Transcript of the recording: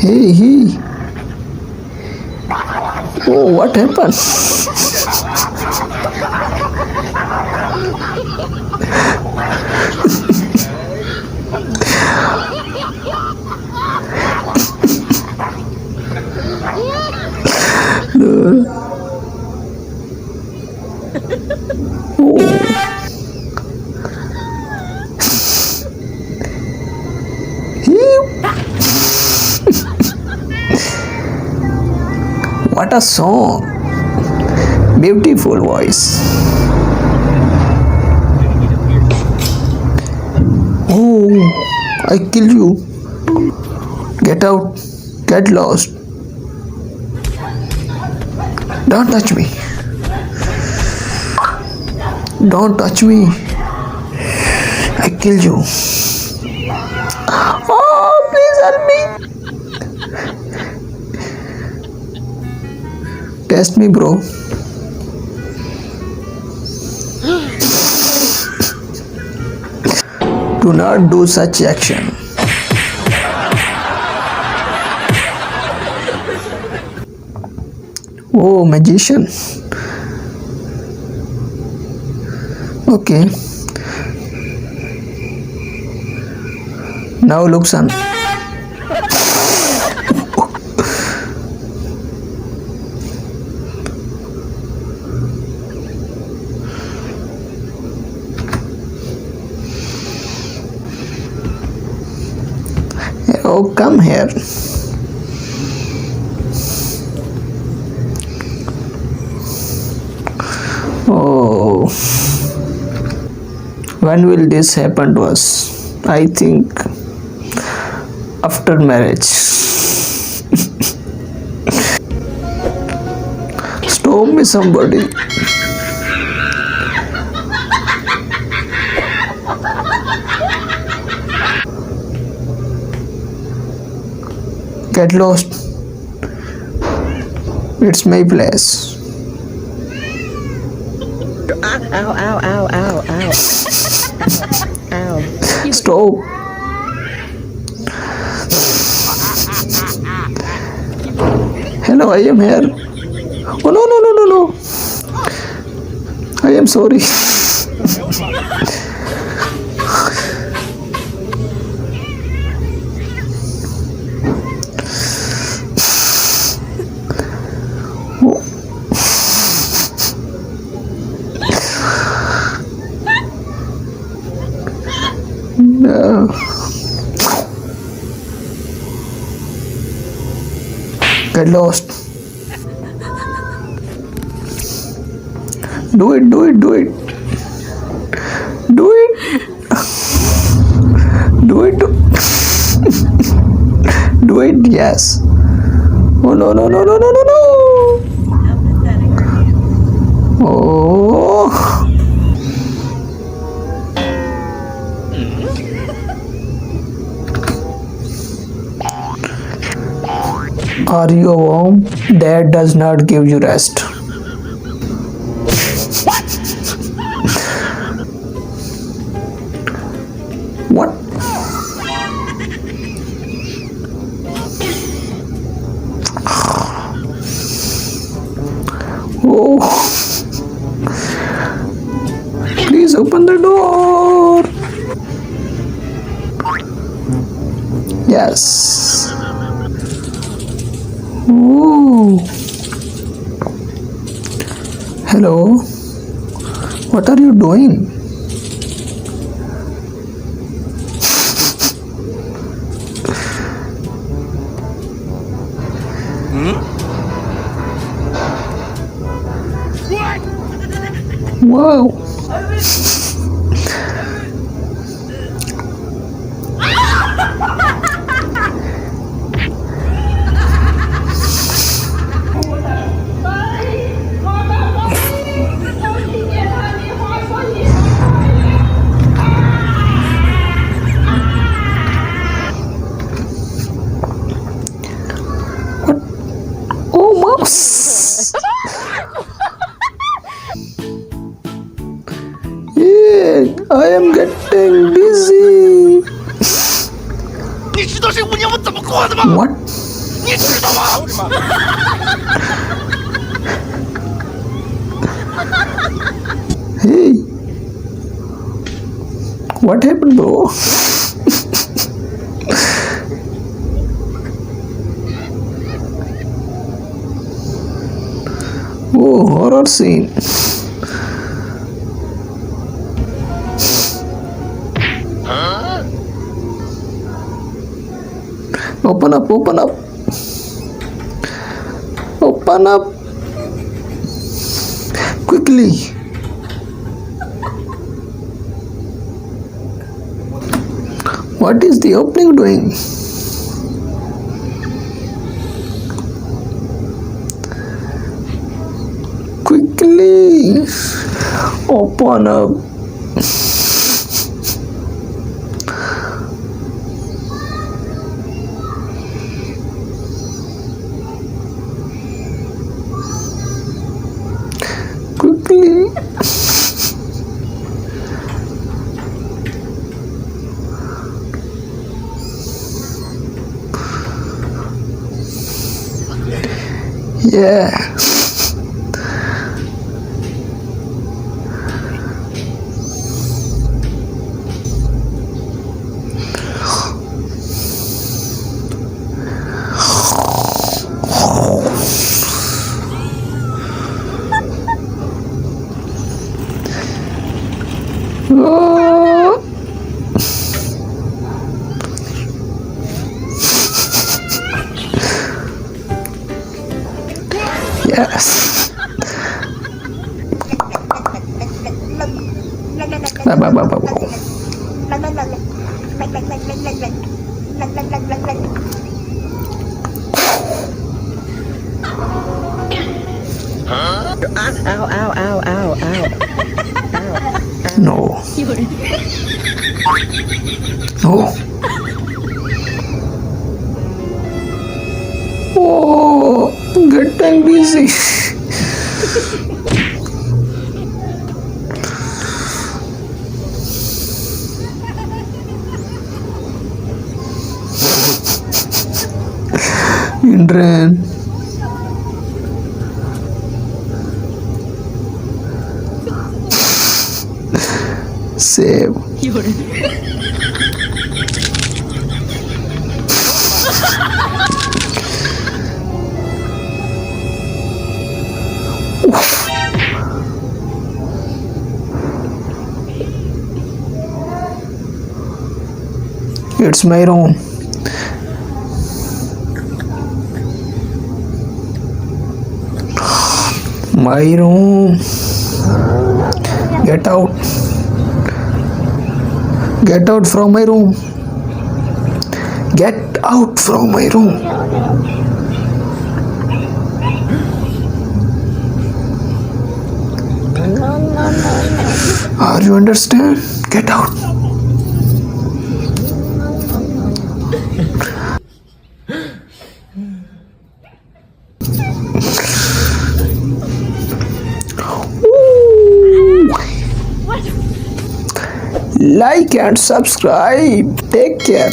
Hey, hey. Oh, what happened? What a song! Beautiful voice. Oh, I kill you. Get out. Get lost. Don't touch me. Don't touch me. I kill you. Oh, please help me. Test me, bro. Do not do such action. Oh, magician. Okay. Now look, son. Oh, come here. Oh, when will this happen to us? I think after marriage. Stop me, somebody. Get lost. It's my place. Ow, ow, ow, ow, ow. Ow. Stop. Hello, I am here. Oh, no, no, no, no, no. I am sorry. No. Get lost. Do it, do it, do it. Do it. Do it. Do it, yes. Oh, no, no, no, no, no, no, no. Oh. Are you warm? Dad does not give you rest. What? Oh. Please open the door. Yes. Oh. Hello. What are you doing? Wow. Oh, mouse. Yeah, I am getting busy. What? Hey, what happened, bro? Oh, horror scene. Open up, open up. Open up. Quickly. What is the opening doing? Quickly. Open up. Quickly. Yeah. Oh. Yes. Ba, ba, ba, ba, ba. Ow, ow, ow, ow, ow. No. No. Oh, getting busy. Indran. Save. It's my room. My room. Get out. Get out from my room. Get out from my room. Are you understand? Get out. Like and subscribe. Take care.